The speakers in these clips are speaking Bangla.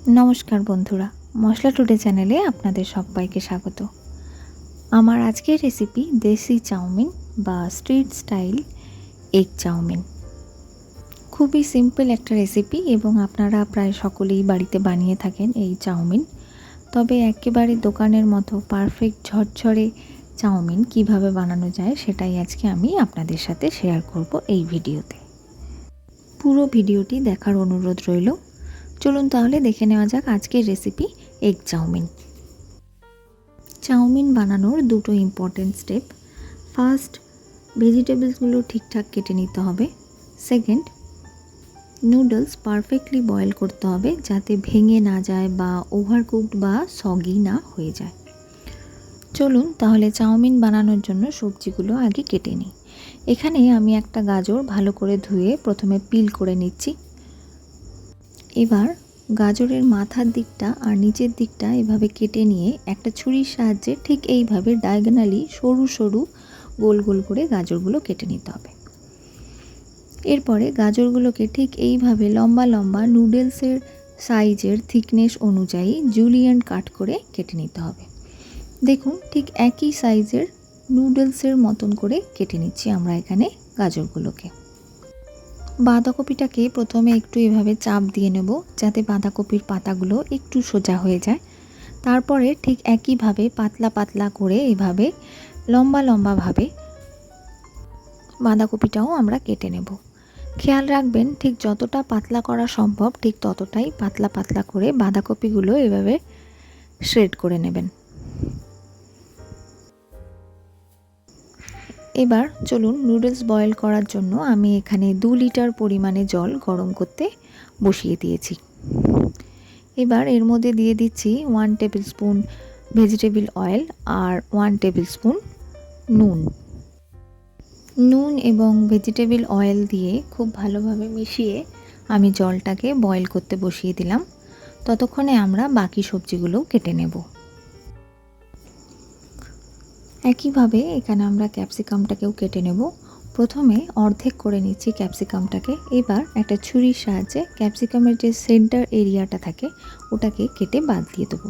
নমস্কার বন্ধুরা, মশলা টুডে চ্যানেলে আপনাদের সবাইকে স্বাগত। আমার আজকের রেসিপি দেশি চাউমিন বা স্ট্রিট স্টাইল এগ চাউমিন। খুবই সিম্পল একটা রেসিপি এবং আপনারা প্রায় সকলেই বাড়িতে বানিয়ে থাকেন এই চাউমিন। তবে একেবারে দোকানের মতো পারফেক্ট ঝরঝরে চাউমিন কিভাবে বানানো যায় সেটাই আজকে আমি আপনাদের সাথে শেয়ার করব এই ভিডিওতে। পুরো ভিডিওটি দেখার অনুরোধ রইল। চলুন তাহলে দেখে নেওয়া যাক আজকের রেসিপি এগ চাউমিন। চাউমিন বানানোর দুটো ইম্পর্টেন্ট স্টেপ। ফার্স্ট, ভেজিটেবলসগুলো ঠিকঠাক কেটে নিতে হবে। সেকেন্ড, নুডলস পারফেক্টলি বয়েল করতে হবে যাতে ভেঙে না যায় বা ওভারকুকড বা সগি না হয়ে যায়। চলুন তাহলে চাউমিন বানানোর জন্য সবজিগুলো আগে কেটে নিই। এখানে আমি একটা গাজর ভালো করে ধুয়ে প্রথমে পিল করে নিচ্ছি। এবার গাজরের মাথার দিকটা আর নিচের দিকটা এভাবে কেটে নিয়ে একটা ছুরির সাহায্যে ঠিক এইভাবে ডায়াগোনালি সরু সরু গোল গোল করে গাজরগুলো কেটে নিতে হবে। এরপরে গাজরগুলোকে ঠিক এইভাবে লম্বা লম্বা নুডলসের সাইজের থিকনেস অনুযায়ী জুলিয়েন্ট কাট করে কেটে নিতে হবে। দেখুন ঠিক একই সাইজের নুডলসের মতন করে কেটে নিচ্ছি আমরা এখানে গাজরগুলোকে। বাঁধাকপিটাকে প্রথমে একটু এভাবে চাপ দিয়ে নেব যাতে বাঁধাকপির পাতাগুলো একটু সোজা হয়ে যায়। তারপরে ঠিক একইভাবে পাতলা পাতলা করে এভাবে লম্বা লম্বাভাবে বাঁধাকপিটাও আমরা কেটে নেব। খেয়াল রাখবেন ঠিক যতটা পাতলা করা সম্ভব ঠিক ততটাই পাতলা পাতলা করে বাঁধাকপিগুলো এভাবে শ্রেড করে নেবেন। এবার চলুন নুডলস বয়েল করার জন্য আমি এখানে 2 লিটার পরিমাণে জল গরম করতে বসিয়ে দিয়েছি। এবার এর মধ্যে দিয়ে দিচ্ছি 1 টেবিল স্পুন ভেজিটেবল অয়েল আর 1 টেবিল স্পুন নুন এবং ভেজিটেবল অয়েল দিয়ে খুব ভালোভাবে মিশিয়ে আমি জলটাকে বয়েল করতে বসিয়ে দিলাম। ততক্ষণে আমরা বাকি সবজিগুলো কেটে নেব। একইভাবে এখানে আমরা ক্যাপসিকামটাকেও কেটে নেব। প্রথমে অর্ধেক করে নিচ্ছি ক্যাপসিকামটাকে। এবার একটা ছুরির সাহায্যে ক্যাপসিকামের যে সেন্টার এরিয়াটা থাকে ওটাকে কেটে বাদ দিয়ে দেবো।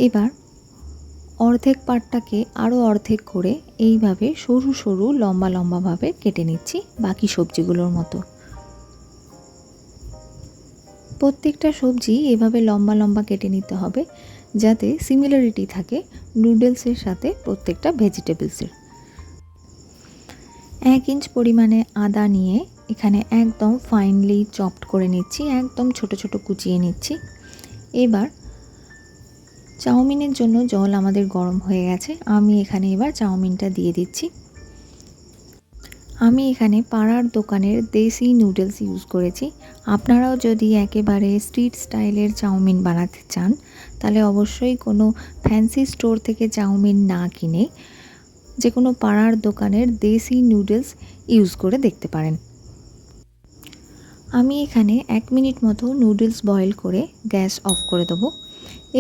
এবার অর্ধেক পার্টটাকে আরও অর্ধেক করে এইভাবে সরু সরু লম্বা লম্বাভাবে কেটে নিচ্ছি বাকি সবজিগুলোর মতো। প্রত্যেকটা সবজি এভাবে লম্বা লম্বা কেটে নিতে হবে যাতে সিমিলারিটি থাকে নুডলসের সাথে প্রত্যেকটা ভেজিটেবলসের। 1 ইঞ্চ পরিমাণে আদা নিয়ে এখানে একদম ফাইনলি চপড করে নিচ্ছি, একদম ছোট ছোট কুচিয়ে নিচ্ছি। এবার চাউমিনের জন্য জল আমাদের গরম হয়ে গেছে। আমি এখানে এবার চাউমিনটা দিয়ে দিচ্ছি। আমি এখানে পাড়ার দোকানের দেশি নুডলস ইউজ করেছি। আপনারাও যদি একেবারে স্ট্রিট স্টাইলের চাউমিন বানাতে চান তাহলে অবশ্যই কোনো ফ্যান্সি স্টোর থেকে চাউমিন না কিনে যে কোনো পাড়ার দোকানের দেশি নুডলস ইউজ করে দেখতে পারেন। আমি এখানে 1 মিনিট মতো নুডলস বয়েল করে গ্যাস অফ করে দেবো।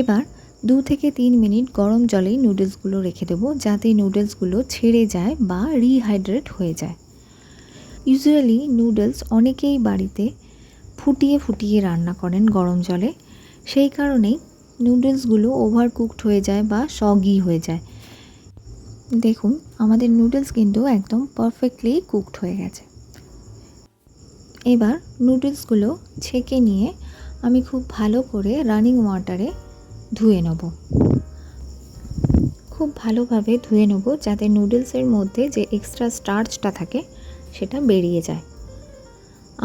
এবার 2 থেকে 3 মিনিট গরম জলেই নুডলসগুলো রেখে দেবো যাতে নুডলসগুলো ছেড়ে যায় বা রিহাইড্রেট হয়ে যায়। ইউজুয়ালি নুডলস অনেকেই বাড়িতে ফুটিয়ে ফুটিয়ে রান্না করেন গরম জলে, সেই কারণেই নুডলসগুলো ওভারকুকড হয়ে যায় বা সগি হয়ে যায়। দেখুন আমাদের নুডলস কিন্তু একদম পারফেক্টলি কুকড হয়ে গেছে। এবার নুডলসগুলো ছেঁকে নিয়ে আমি খুব ভালো করে রানিং ওয়াটারে ধুয়ে নেব। খুব ভালোভাবে ধুয়ে নেব যাতে নুডলসের মধ্যে যে এক্সট্রা স্টার্চটা থাকে সেটা বেরিয়ে যায়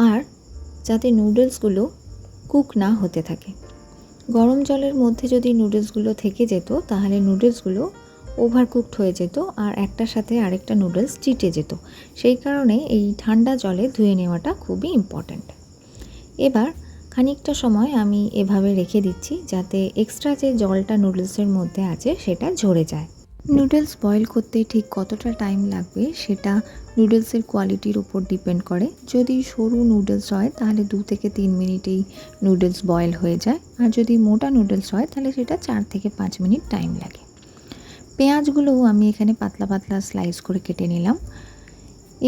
আর যাতে নুডলসগুলো কুক না হতে থাকে। গরম জলের মধ্যে যদি নুডলসগুলো থেকে যেত তাহলে নুডলসগুলো ওভারকুকড হয়ে যেত আর একটার সাথে আরেকটা নুডলস চিটে যেত। সেই কারণে এই ঠান্ডা জলে ধুয়ে নেওয়াটা খুবই ইম্পর্ট্যান্ট। এবার খানিকটা সময় আমি এভাবে রেখে দিচ্ছি যাতে এক্সট্রা যে জলটা নুডলসের মধ্যে আছে সেটা ঝরে যায়। নুডলস বয়েল করতে ঠিক কতটা টাইম লাগবে সেটা নুডলসের কোয়ালিটির উপর ডিপেন্ড করে। যদি সরু নুডলস হয় তাহলে 2 থেকে 3 মিনিটেই নুডলস বয়েল হয়ে যায়, আর যদি মোটা নুডলস হয় তাহলে সেটা 4 থেকে 5 মিনিট টাইম লাগে। পেঁয়াজগুলোও আমি এখানে পাতলা পাতলা স্লাইস করে কেটে নিলাম।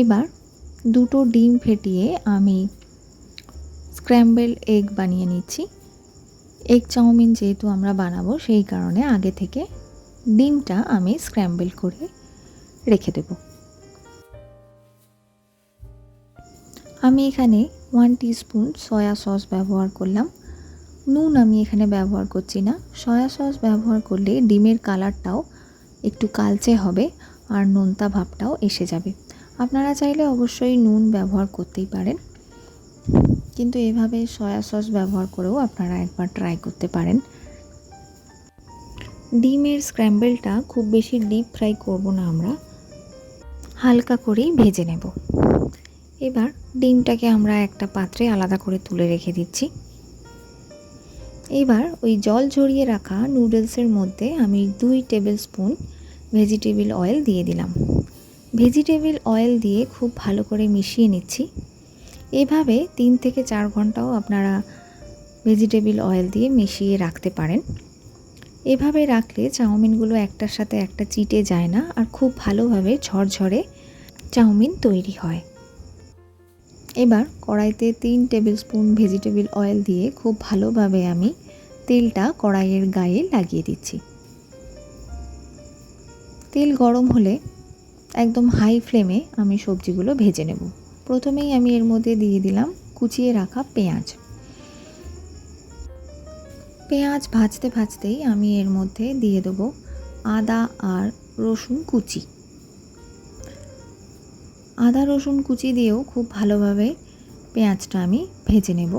এবার 2টো ডিম ফেটিয়ে আমি স্ক্র্যাম্বল এগ বানিয়ে নিচ্ছি। এগ চাউমিন যেহেতু আমরা বানাবো সেই কারণে আগে থেকে ডিমটা আমি স্ক্র্যাম্বল করে রেখে দেব। আমি এখানে 1 টিস্পুন সয়া সস ব্যবহার করলাম। নুন আমি এখানে ব্যবহার করছি না। সয়া সস ব্যবহার করলে ডিমের কালারটাও একটু কালচে হবে আর নোনতা ভাবটাও এসে যাবে। আপনারা চাইলে অবশ্যই নুন ব্যবহার করতেই পারেন, কিন্তু এভাবে সয়া সস ব্যবহার করেও আপনারা একবার ট্রাই করতে পারেন। ডিমের স্ক্র্যাম্বলটা খুব বেশি ডিপ ফ্রাই করব না, আমরা হালকা করেই ভেজে নেব। এবার ডিমটাকে আমরা একটা পাত্রে আলাদা করে তুলে রেখে দিচ্ছি। এবার ওই জল ঝরিয়ে রাখা নুডলসের মধ্যে আমি 2 টেবিল স্পুন ভেজিটেবল অয়েল দিয়ে দিলাম। ভেজিটেবল অয়েল দিয়ে খুব ভালো করে মিশিয়ে নিচ্ছি। এভাবে 3 থেকে 4 ঘন্টাও আপনারা ভেজিটেবল অয়েল দিয়ে মিশিয়ে রাখতে পারেন। এভাবে রাখলে চাউমিনগুলো একটার সাথে একটা চিটে যায় না আর খুব ভালোভাবে ঝরঝরে চাউমিন তৈরি হয়। এবার কড়াইতে 3 টেবিল স্পুন ভেজিটেবল অয়েল দিয়ে খুব ভালোভাবে আমি তেলটা কড়াইয়ের গায়ে লাগিয়ে দিচ্ছি। তেল গরম হলে একদম হাই ফ্লেমে আমি সবজিগুলো ভেজে নেব। প্রথমেই আমি এর মধ্যে দিয়ে দিলাম কুচিয়ে রাখা পেঁয়াজ। পেঁয়াজ ভাজতে ভাজতেই আমি এর মধ্যে দিয়ে দেবো আদা আর রসুন কুচি। আদা রসুন কুচি দিয়েও খুব ভালোভাবে পেঁয়াজটা আমি ভেজে নেব।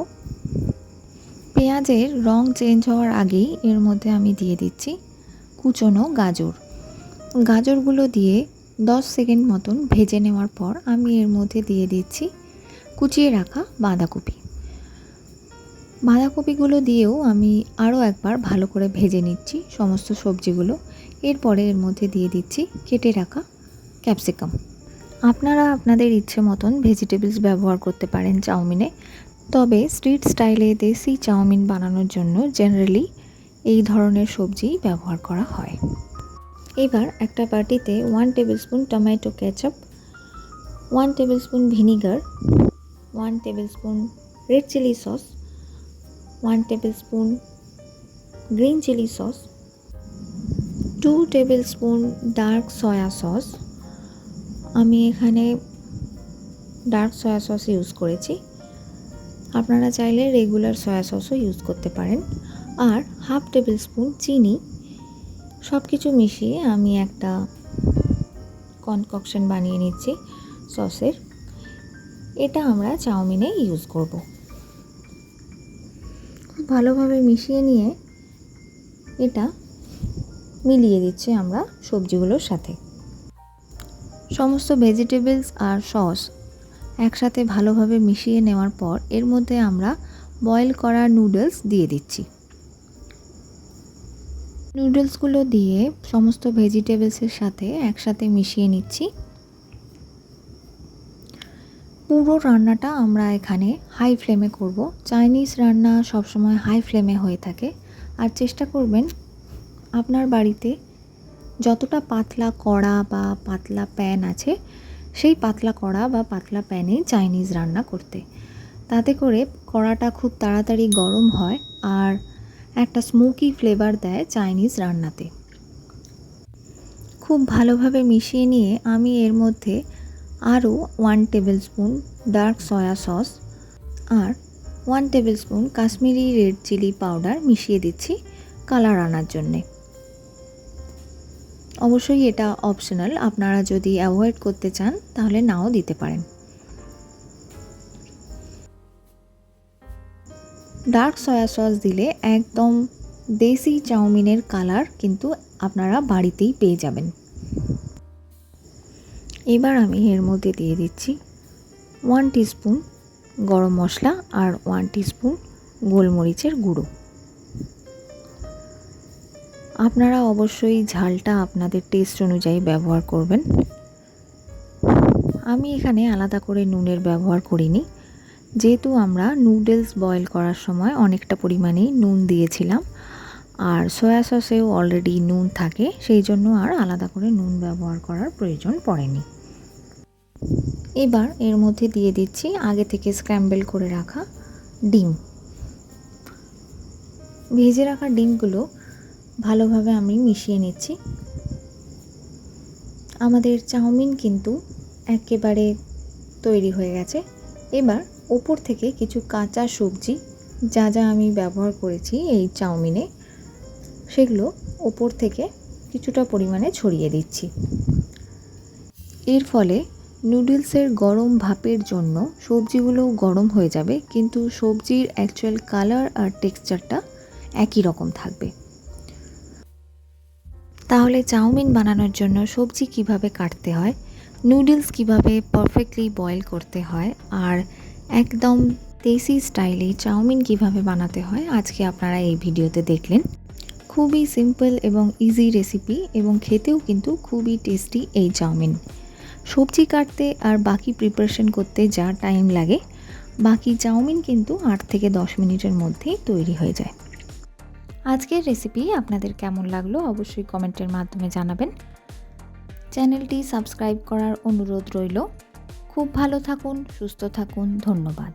পেঁয়াজের রং চেঞ্জ হওয়ার আগেই এর মধ্যে আমি দিয়ে দিচ্ছি কুচনো গাজর। গাজরগুলো দিয়ে 10 সেকেন্ড মতন ভেজে নেওয়ার পর আমি এর মধ্যে দিয়ে দিচ্ছি কুচিয়ে রাখা বাঁধাকপি। বাঁধাকপিগুলো দিয়েও আমি আরও একবার ভালো করে ভেজে নিচ্ছি সমস্ত সবজিগুলো। এরপরে এর মধ্যে দিয়ে দিচ্ছি কেটে রাখা ক্যাপসিকাম। আপনারা আপনাদের ইচ্ছে মতন ভেজিটেবলস ব্যবহার করতে পারেন চাউমিনে, তবে স্ট্রিট স্টাইলে দেশি চাউমিন বানানোর জন্য জেনারেলি এই ধরনের সবজি ব্যবহার করা হয়। এবার একটা বাটিতে 1 tablespoon tomato ketchup, 1 tablespoon vinegar, 1 tablespoon red chilli sauce, 1 tablespoon green chilli sauce, 2 tablespoon dark soya sauce. আমি এখানে ডার্ক সয়া সস ইউজ করেছি, আপনারা চাইলে রেগুলার সয়া সসও ইউজ করতে পারেন। আর 1/2 টেবিল স্পুন চিনি। সব কিছু মিশিয়ে আমি একটা কনককশন বানিয়ে নিচ্ছি সসের। এটা আমরা চাউমিনে ইউজ করব। খুব ভালোভাবে মিশিয়ে নিয়ে এটা মিলিয়ে দিচ্ছি আমরা সবজিগুলোর সাথে। সমস্ত ভেজিটেবলস আর সস একসাথে ভালোভাবে মিশিয়ে নেওয়ার পর এর মধ্যে আমরা বয়েল করা নুডলস দিয়ে দিচ্ছি। নুডলসগুলো দিয়ে সমস্ত ভেজিটেবলসের সাথে একসাথে মিশিয়ে নিচ্ছি। পুরো রান্নাটা আমরা এখানে হাই ফ্লেমে করব। চাইনিজ রান্না সবসময় হাই ফ্লেমে হয়ে থাকে। আর চেষ্টা করবেন আপনার বাড়িতে যতটা পাতলা কড়া বা পাতলা প্যান আছে সেই পাতলা কড়া বা পাতলা প্যানে চাইনিজ রান্না করতে। তাতে করে কড়াটা খুব তাড়াতাড়ি গরম হয় আর একটা স্মোকি ফ্লেভার দেয় চাইনিজ রান্নাতে। খুব ভালোভাবে মিশিয়ে নিয়ে আমি এর মধ্যে আরও 1 tablespoon dark soya sauce আর 1 tablespoon Kashmiri red chilli powder মিশিয়ে দিচ্ছি কালার আনার জন্যে। অবশ্যই এটা অপশনাল, আপনারা যদি অ্যাভয়েড করতে চান তাহলে নাও দিতে পারেন। ডার্ক সয়া সস দিলে একদম দেশি চাউমিনের কালার কিন্তু আপনারা বাড়িতেই পেয়ে যাবেন। এবার আমি এর মধ্যে দিয়ে দিচ্ছি 1 টিস্পুন গরম মশলা আর 1 টিস্পুন গোলমরিচের গুঁড়ো। আপনারা অবশ্যই ঝালটা আপনাদের টেস্ট অনুযায়ী ব্যবহার করবেন। আমি এখানে আলাদা করে নুনের ব্যবহার করিনি, যেহেতু আমরা নুডলস বয়েল করার সময় অনেকটা পরিমাণেই নুন দিয়েছিলাম আর সয়া সসেও অলরেডি নুন থাকে, সেই জন্য আর আলাদা করে নুন ব্যবহার করার প্রয়োজন পড়েনি। এবার এর মধ্যে দিয়ে দিচ্ছি আগে থেকে স্ক্র্যাম্বল করে রাখা ডিম। ভেজে রাখা ডিমগুলো ভালোভাবে আমি মিশিয়ে নিচ্ছি। আমাদের চাউমিন কিন্তু একেবারে তৈরি হয়ে গেছে। এবার ওপর থেকে কিছু কাঁচা সবজি যা যা আমি ব্যবহার করেছি এই চাউমিনে, সেগুলো ওপর থেকে কিছুটা পরিমাণে ছড়িয়ে দিচ্ছি। এর ফলে নুডলসের গরম ভাপের জন্য সবজিগুলোও গরম হয়ে যাবে, কিন্তু সবজির অ্যাকচুয়াল কালার আর টেক্সচারটা একই রকম থাকবে। তাহলে চাউমিন বানানোর জন্য সবজি কিভাবে কাটতে হয়, নুডলস কিভাবে পারফেক্টলি বয়েল করতে হয়, আর একদম দেশি স্টাইলে চাউমিন কিভাবে বানাতে হয়, আজকে আপনারা এই ভিডিওতে দেখলেন। খুবই সিম্পল এবং ইজি রেসিপি, এবং খেতেও কিন্তু খুবই টেস্টি এই চাউমিন। সবজি কাটতে আর বাকি প্রিপারেশন করতে যা টাইম লাগে, বাকি চাউমিন কিন্তু 8 থেকে 10 মিনিটের মধ্যেই তৈরি হয়ে যায়। আজকের রেসিপি আপনাদের কেমন লাগলো অবশ্যই কমেন্টের মাধ্যমে জানাবেন। চ্যানেলটি সাবস্ক্রাইব করার অনুরোধ রইল। খুব ভালো থাকুন, সুস্থ থাকুন, ধন্যবাদ।